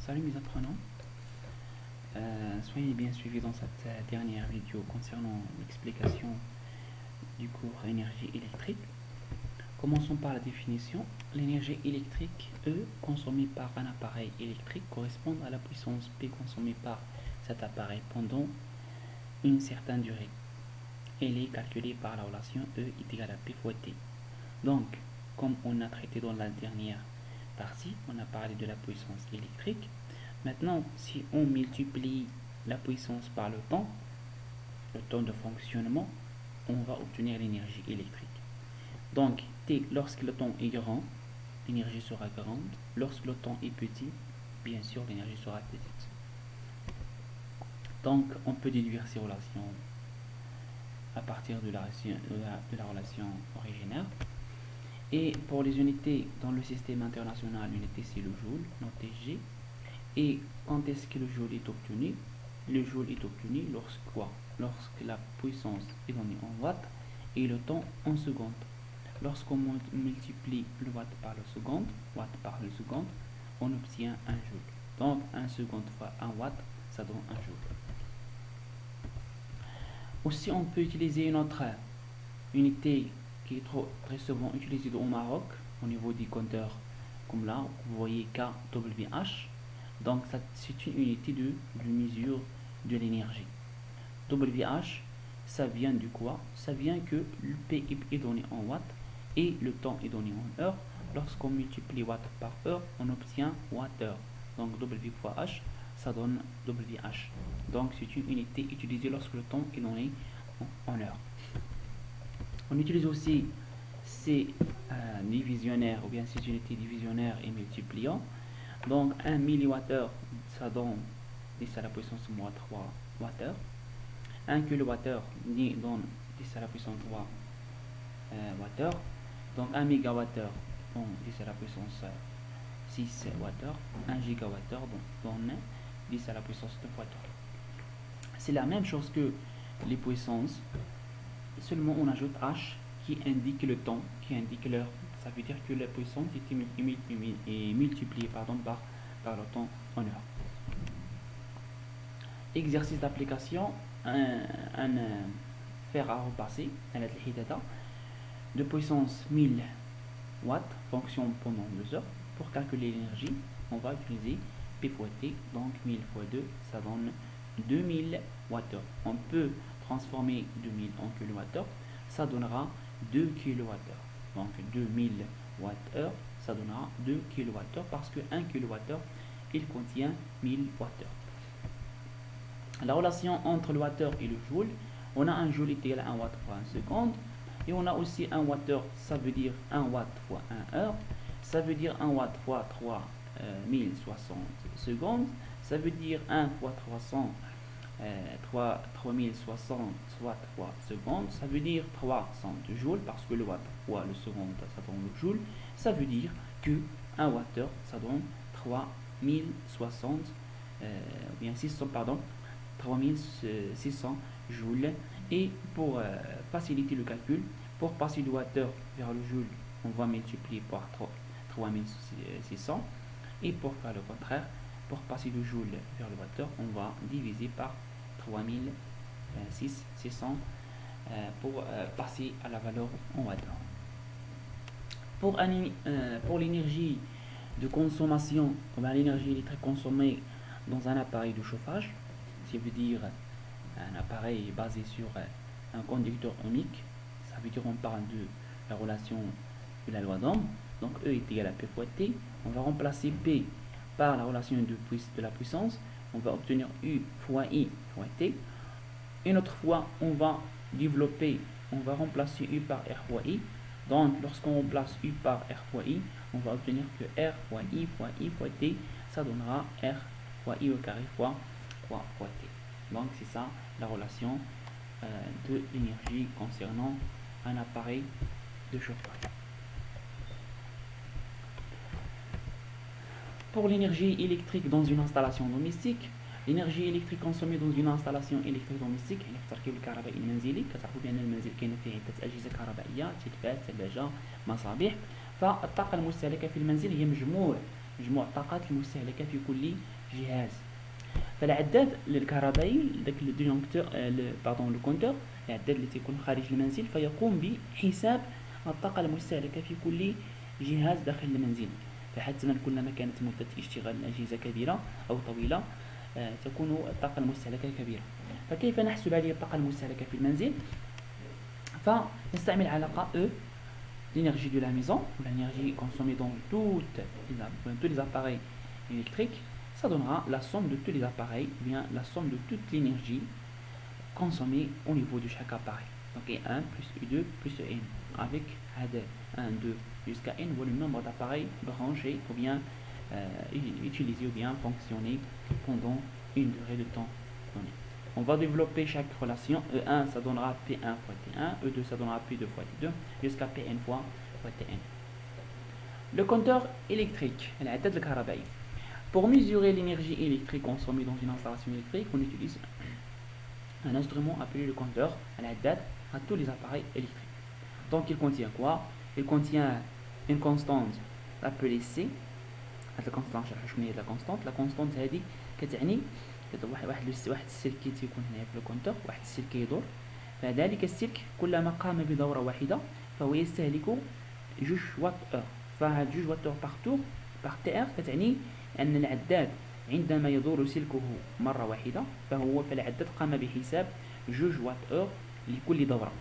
Salut mes apprenants, soyez bien suivis dans cette dernière vidéo concernant l'explication du cours énergie électrique. Commençons par la définition. L'énergie électrique E consommée par un appareil électrique correspond à la puissance P consommée par cet appareil pendant une certaine durée. Elle est calculée par la relation E est égale à P fois T. Donc, comme on a traité dans la dernière partie, on a parlé de la puissance électrique. Maintenant, si on multiplie la puissance par le temps de fonctionnement, on va obtenir l'énergie électrique. Donc, T, lorsque le temps est grand, l'énergie sera grande. Lorsque le temps est petit, bien sûr, l'énergie sera petite. Donc, on peut déduire ces relations à partir de la relation originaire. Et pour les unités dans le système international, l'unité c'est le joule, notée G. Et quand est-ce que le joule est obtenu? Le joule est obtenu lorsque la puissance est donnée en watts et le temps en secondes. Lorsqu'on multiplie le watt par le seconde, on obtient un joule. Donc 1 seconde fois 1 watt, ça donne un joule. Aussi, on peut utiliser une autre unité qui est très souvent utilisée au Maroc au niveau des compteurs, comme là, vous voyez kWh. Donc c'est une unité de mesure de l'énergie. WH, ça vient du quoi? Ça vient que le P est donné en watts et le temps est donné en heures. Lorsqu'on multiplie watts par heure, on obtient watt-heure. Donc W fois H, ça donne WH. Donc c'est une unité utilisée lorsque le temps est donné en heures. On utilise aussi ces divisionnaires ou bien ces unités divisionnaires et multipliants. Donc 1 milliwattheure, ça donne 10 à la puissance moins 3 Wh. 1 kWh donne 10 à la puissance 3 Wh. Donc 1 mégawattheure donne 10 à la puissance 6 Wh. 1 gigawattheure donne 10 à la puissance 9 Wh. C'est la même chose que les puissances, seulement on ajoute H qui indique le temps, qui indique l'heure. Ça veut dire que la puissance est multipliée par le temps en heure. Exercice d'application, un fer à repasser, de puissance 1000 watts, fonctionne pendant 2 heures. Pour calculer l'énergie, on va utiliser P fois T, donc 1000 fois 2, ça donne 2000 Wh. On peut transformer 2000 en kWh, ça donnera 2 kWh. Donc 2000 Wh, ça donnera 2 kWh parce que 1 kWh, il contient 1000 Wh. La relation entre le wattheure et le joule, on a un joule est égal à 1 watt fois 1 seconde. Et on a aussi 1 wattheure, ça veut dire 1 watt fois 1 heure. Ça veut dire 1 watt fois 3060 secondes. Ça veut dire 1 fois 3060 soit 3 secondes. Ça veut dire 300 joules parce que le watt fois le seconde, ça donne le joule. Ça veut dire que 1 wattheure, ça donne 3060, bien 600, pardon, 3600 joules. Et pour faciliter le calcul, pour passer du wattheure vers le joule, on va multiplier par 3600. Et pour faire le contraire, pour passer du joule vers le wattheure, on va diviser par 3600 pour passer à la valeur en wattheure. Pour l'énergie de consommation, l'énergie électrique consommée dans un appareil de chauffage, ça veut dire un appareil basé sur un conducteur ohmique, ça veut dire on parle de la relation de la loi d'Ohm. Donc E est égal à P fois T. On va remplacer P par la relation de la puissance. On va obtenir U fois I fois T. Une autre fois, on va développer, on va remplacer U par R fois I. Donc lorsqu'on remplace U par R fois I, on va obtenir que R fois I fois T, ça donnera R fois I au carré fois T. Donc c'est ça la relation de l'énergie concernant un appareil de chauffage. Pour l'énergie électrique dans une installation domestique, l'énergie électrique consommée dans une installation électrique domestique هي في التركيب الكهربائي المنزلي. كتعرفوا بأن المنزل كاين فيه عدة أجهزة كهربائية، تلفاز، ثلاجة، مصابيح. فالطاقة المستهلكة في المنزل هي مجموع الطاقات المستهلكة في كل جهاز. فالعداد الكهربائي داك الديجونكتور باردون لو كونتور، العداد اللي تيكون خارج المنزل، فيقوم بحساب الطاقة المستهلكة في كل جهاز داخل المنزل. فحتما كلما كانت مدة اشتغال الأجهزة كبيرة أو طويلة تكون الطاقة المستهلكة كبيرة. فكيف نحسب هذه الطاقة المستهلكة في المنزل؟ فنستعمل علاقة E, l'énergie de la maison, ou l'énergie consommée dans tous les appareils électriques, ça donnera la somme de tous les appareils, ou bien la somme de toute l'énergie consommée au niveau de chaque appareil. Donc E1 plus E2 plus E1, avec 1, 2 jusqu'à N, le nombre d'appareils branchés ou bien utilisés ou bien fonctionnés pendant une durée de temps donnée. On va développer chaque relation. E1 ça donnera P1 fois T1, E2 ça donnera P2 fois T2 jusqu'à Pn fois Tn. Le compteur électrique, العداد الكهربائي. Pour mesurer l'énergie électrique consommée dans une installation électrique, on utilise un instrument appelé le compteur, العداد, à tous les appareils électriques. Donc il contient quoi? Il contient une constante appelée C. هاد الكونستانت شرح شنو هي لا كونستانت هذه كتعني واحد السلك تيكون هنا في الكونتور، واحد السلك يدور، فذلك السلك كلما قام بدورة واحدة فهو يستهلك 2 واط اور. فهاد 2 واط اور باغ تور باغ تي ار كتعني أن العداد عندما يدور سلكه مرة واحدة فالعداد قام بحساب 2 واط اور لكل دورة.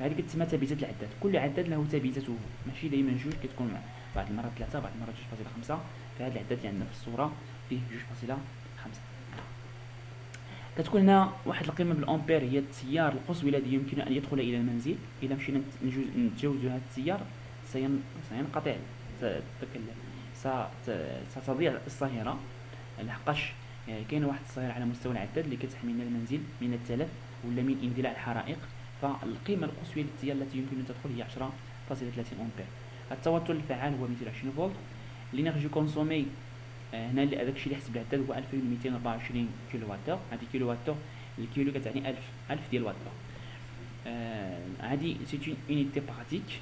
هذه كتسمى تبيتات العداد. كل عداد له تبيتته، ماشي دائما 2 كتكون مع بعض المرات 3 بعض المرات 2.5. فهذا العداد اللي عندنا في الصورة فيه 2.5. كتكون هنا واحد القيمة بالأمبير، هي التيار القصوي الذي يمكن أن يدخل إلى المنزل. إذا مشينا نتجاوز هذا التيار سينقطع، ستضيع الصهيرة، لحقاش كاينه واحد الصهيرة على مستوى العداد اللي كتحمينا المنزل من التلف ولا من اندلاع الحرائق. فالقيمة القصوية للتيار التي يمكن أن تدخل هي 10.30 أمبير. التوتر الفعال هو 220 فولت. الانرجي كونسومي هنا هذاك الشيء اللي حسب العداد هو 2224 كيلو واتور. هذه كيلو واتور، الكيلو كتعني 1000 ديال واتور. هذه سيت اونيتي براتيك.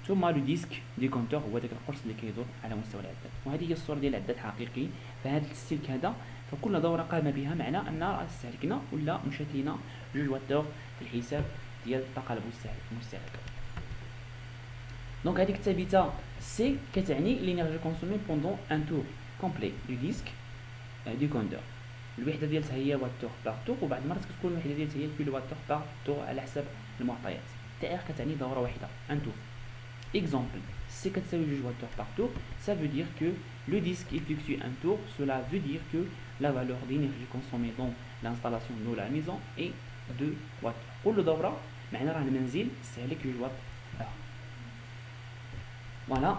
ثم لو ديسك دي كونتور هو داك القرص اللي كيدور على مستوى العداد. وهذه هي الصوره ديال العداد حقيقي. فهذا السلك هذا فكل دوره قام بها معنى ان استهلكنا ولا مشات لينا 2 واتور في الحساب ديال الطاقه المستهلكه. دونك هذيك الثابته سي كتعني لينيرجي كونسومي بوندون ان تور كومبلي دو ديسك دي كوندور. الوحده ديالها هي واتور باغ تور، وبعض المرات كتكون الوحده ديالها هي كيلو واتور باغ تور على حسب المعطيات. تي ار كتعني دوره واحده ان تور. Exemple, C كتساوي 2 واتور باغ تور، ça veut dire que le disque effectue un tour. Cela veut dire que la valeur d'énergie consommée dans l'installation de la maison est 2 واتور. كل دوره معنى راه المنزل استهلك 2 وات. فوالا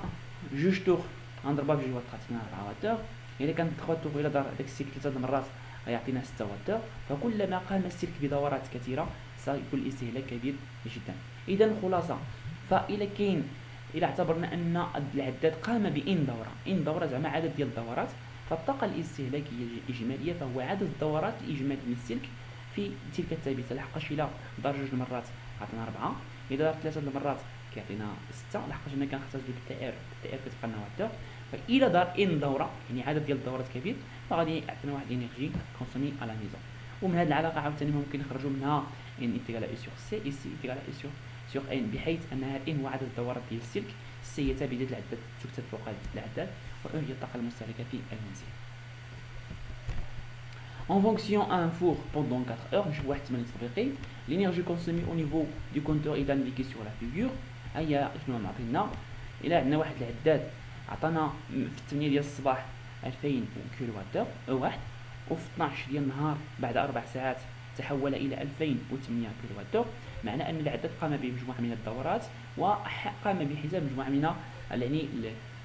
2 تور غنضربها ب 2 وات تعطينا 4 واتور. الا كانت 3 تور، الا دار داك السلك 3 المرات غيعطينا 6 واتور. فكلما قام السلك بدورات كثيره سيكون الاستهلاك كبير جدا. اذا الخلاصه، فإلا كاين إلا اعتبرنا أن العداد قام بإن دورة زعما عدد ديال الدورات، فالطاقة الاستهلاكية الإجمالية فهو عدد الدورات الإجمالي للسلك في تلك الثابتة. لحقاش إلا دار 2 المرات عطينا 4، إذا دار 3 المرات كيعطينا 6، لحقاش أنا كنختار بالتي ار كتبقى لنا واتور. فإلا دار إن دورة يعني عدد ديال الدورات كبير فغادي يعطينا واحد الإنرجي كونسومي على ميزون. ومن هذه العلاقة عاوتاني ممكن نخرجوا منها ان انتيغال اي سور سي اي سي انتيغال اي سور ان، بحيث انها ان هو عدد الدورات ديال السلك، سي هي تابعه العداد تكتب فوق العداد، و ان هي الطاقه المستهلكه في المنزل. En fonction à un four pendant 4 heures, نشوف واحد التمرين تطبيقي. l'énergie consommée au niveau du compteur est indiqué sur la figure. هيا شنو معطينا؟ الى عندنا واحد العداد عطانا في 8 ديال الصباح 2000 كيلو واتور او واحد، وفي 12 ديال النهار بعد 4 ساعات تحول الى 2800 كيلو واتور. معنى ان العداد قام بمجموعه من الدورات وقام بحساب مجموعه من يعني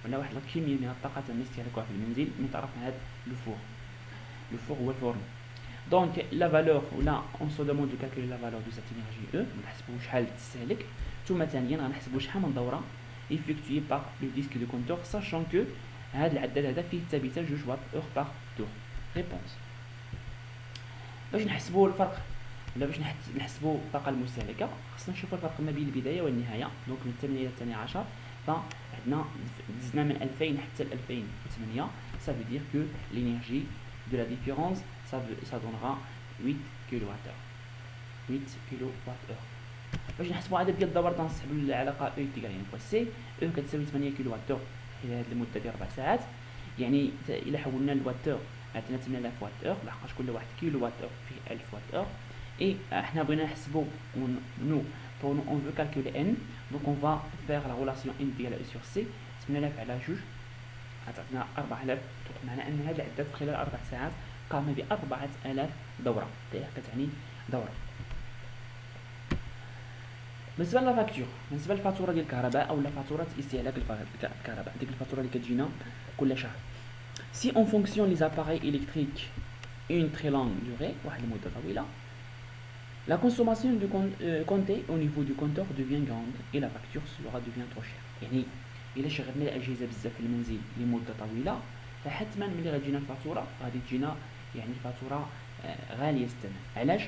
ولا واحد الكميه من الطاقه اللي استهلاكها في المنزل من طرف هذا لو فور هو الفرن. دونك لا فالور ولا اون سو دوموند دو كالكولي لا فالور دو سيت انرجي او، نحسبوا شحال تستهلك. ثم ثانيا غنحسبوا شحال من دوره effectuée par le disque de compteur, sachant que هذا العداد هذا فيه ثابته 2 واط اور باغ تور. ريبونس. باش نحسبوا الفرق ولا باش نحسبوا الطاقه المستهلكه خصنا نشوفوا الفرق ما بين البدايه والنهايه. دونك من 8 الى 12 فعندنا دزنا من 2000 حتى 2008. ça veut dire que l'énergie de la différence ça donnera 8 kWh. 8 kWh. باش نحسبوا عدد ديال الدورات غنسحبوا العلاقه او تيغال يعني فوا سي او كتساوي 8 كيلو واتور خلال هذه المده ديال 4 ساعات. يعني الا حولنا الواتور عندنا 8000 واتور لحقاش كل واحد كيلو واتور فيه 1000 واتور. اي حنا بغينا نحسبوا نو pour nous on veut calculer n, donc on va faire la relation n égale à e sur c. 8000 على 2 غتعطينا 4000. معنى ان هذه العدات خلال 4 ساعات قام ب 4000 دوره، كتعني دوره. بالنسبه للفاكتور، بالنسبه للفاتوره ديال الكهرباء او فاتوره استهلاك الكهرباء، ديك الفاتوره اللي كتجينا كل شهر. Si on fonctionne les appareils électriques une très longue durée، واحد المده طويله، la consommation du compté au niveau du compteur devient grande et la facture devient trop chère. يعني الا شغلنا الاجهزه بزاف في المنزل لمده طويله فحتما ملي غتجينا الفاتوره غادي تجينا يعني الفاتوره غاليه الثمن. علاش؟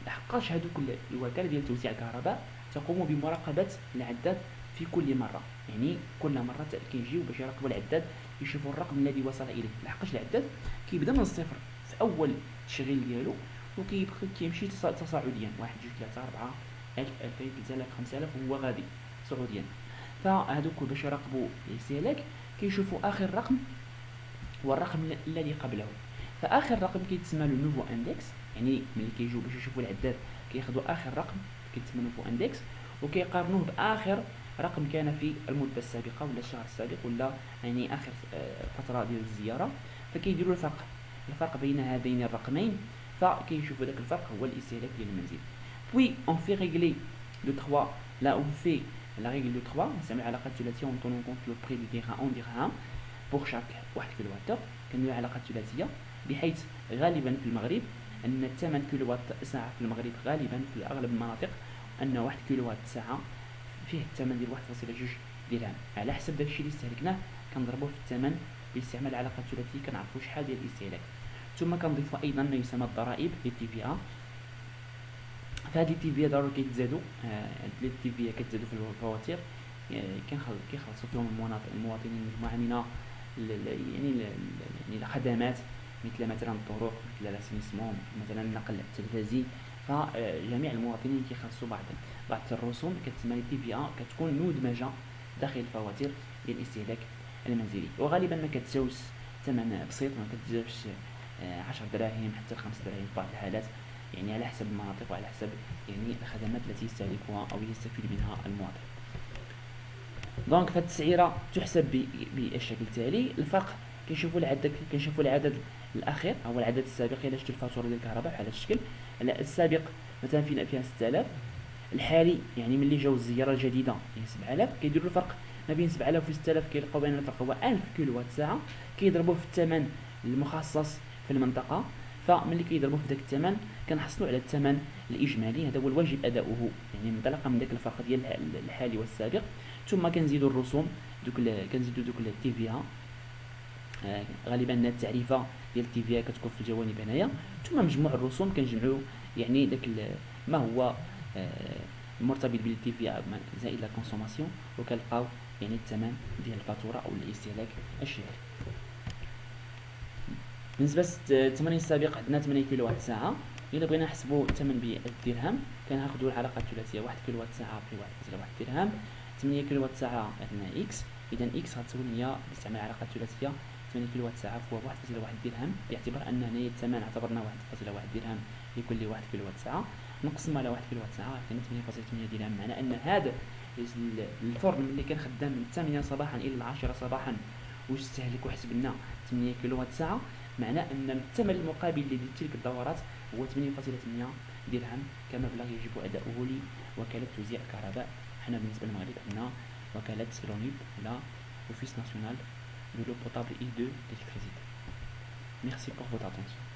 لحقاش هذوك الوكاله ديال توزيع الكهرباء تقوم بمراقبه العداد في كل مره، يعني كل مره كيجيو باش يراقبوا العداد يشوفوا الرقم الذي وصل اليه، لحقاش العداد كيبدا من الصفر في اول تشغيل ديالو وكيمشي تصاعديا 1 2 3 4 1000 2000 3000 5000 وهو غادي صعوديا. فهذوك باش يراقبوا الاستهلاك كيشوفوا اخر رقم والرقم الذي قبله، فاخر رقم كيتسمى لو نوفو اندكس. يعني ملي كيجيو باش يشوفوا العداد كياخذوا اخر رقم كيتسمى نوفو اندكس وكيقارنوه باخر رقم كان في المده السابقه ولا الشهر السابق ولا يعني اخر فتره ديال الزياره، فكيديروا الفرق بين هذين الرقمين، فكيشوفوا داك الفرق هو الاستهلاك ديال المنزل. puis on fait régler de 3 là on fait la règle de 3 نستعمل العلاقه الثلاثيه on tient compte le prix du dirham pour chaque 1 كيلووات. كنديروا العلاقه الثلاثيه بحيث غالبا في المغرب ان 8 كيلووات ساعه في المغرب غالبا في اغلب المناطق ان 1 كيلووات ساعه فيه الثمن ديال 1.2 درهم. على حسب داكشي اللي استهلكناه كنضربوه في الثمن باستعمال العلاقه الثلاثيه كنعرفوا شحال ديال الاستهلاك. ثم كنضيفوا ايضا ما يسمى الضرائب لي تي في ا. فهاد لي تي في ضروري كيتزادوا، لي تي في كتزادوا في الفواتير كيخلصوا فيهم المواطنين مجموعه من يعني الخدمات مثل مثلا الطرق مثل الاسينسمون مثلا النقل التلفزي، فجميع المواطنين كيخلصوا بعض الرسوم كتسمى لي تي في ا كتكون مدمجه داخل الفواتير ديال الاستهلاك المنزلي، وغالبا ما كتساويش ثمن بسيط، ما كتجاوبش 10 دراهم حتى 5 دراهم في بعض الحالات، يعني على حسب المناطق وعلى حسب يعني الخدمات التي يستهلكها او يستفيد منها المواطن. دونك فهاد التسعيره تحسب بالشكل التالي. الفرق كنشوفوا العدد الاخير هو العدد السابق الى شفتوا الفاتوره ديال الكهرباء بحال هذا الشكل. السابق مثلا فيها 6000، الحالي يعني ملي جاو الزياره الجديده يعني 7000، كيديروا الفرق ما بين 7000 و 6000 كيلقاو بين الفرق هو 1000 كيلووات ساعه، كيضربوه في الثمن المخصص في المنطقه، فملي كيضربوه في داك الثمن كنحصلوا على الثمن الاجمالي. هذا هو الواجب اداؤه يعني منطلقا من داك الفرق ديال الحالي والسابق. ثم كنزيدوا الرسوم كنزيدوا دوك التي في ا، غالبا التعريفه ديال التي في ا كتكون في الجوانب هنايا، ثم مجموع الرسوم كنجمعوا يعني داك ما هو مرتبط بالتي في ا زائد لا كونسوماسيون وكنلقاو يعني الثمن ديال الفاتوره او الاستهلاك الشهري. بالنسبه للتمرين السابق عندنا 8 كيلووات ساعه. الا بغينا نحسبوا الثمن بالدرهم كناخذوا العلاقه الثلاثيه 1 كيلووات ساعه في 1.1 درهم. 8 كيلووات ساعه عندنا اكس، اذا اكس غتساوي هي باستعمال العلاقه الثلاثيه 8 كيلووات ساعه فهو 1.1 درهم، باعتبار ان هنا الثمن اعتبرنا 1.1 درهم لكل 1 كيلووات ساعه، نقسم على 1 كيلووات ساعه عندنا 8.8 درهم. معنى ان هذا الفرن اللي كان خدام من 8 صباحا الى 10 صباحا واستهلك وحسبنا 8 كيلووات ساعه، معنى ان الثمن المقابل لتلك الدورات هو 8.8 درهم كمبلغ يجب اداؤه لوكاله توزيع الكهرباء. حنا بالنسبه للمغرب عندنا وكاله سيلونيب ولا Office national de l'eau potable et de l'électricité. Merci pour votre attention.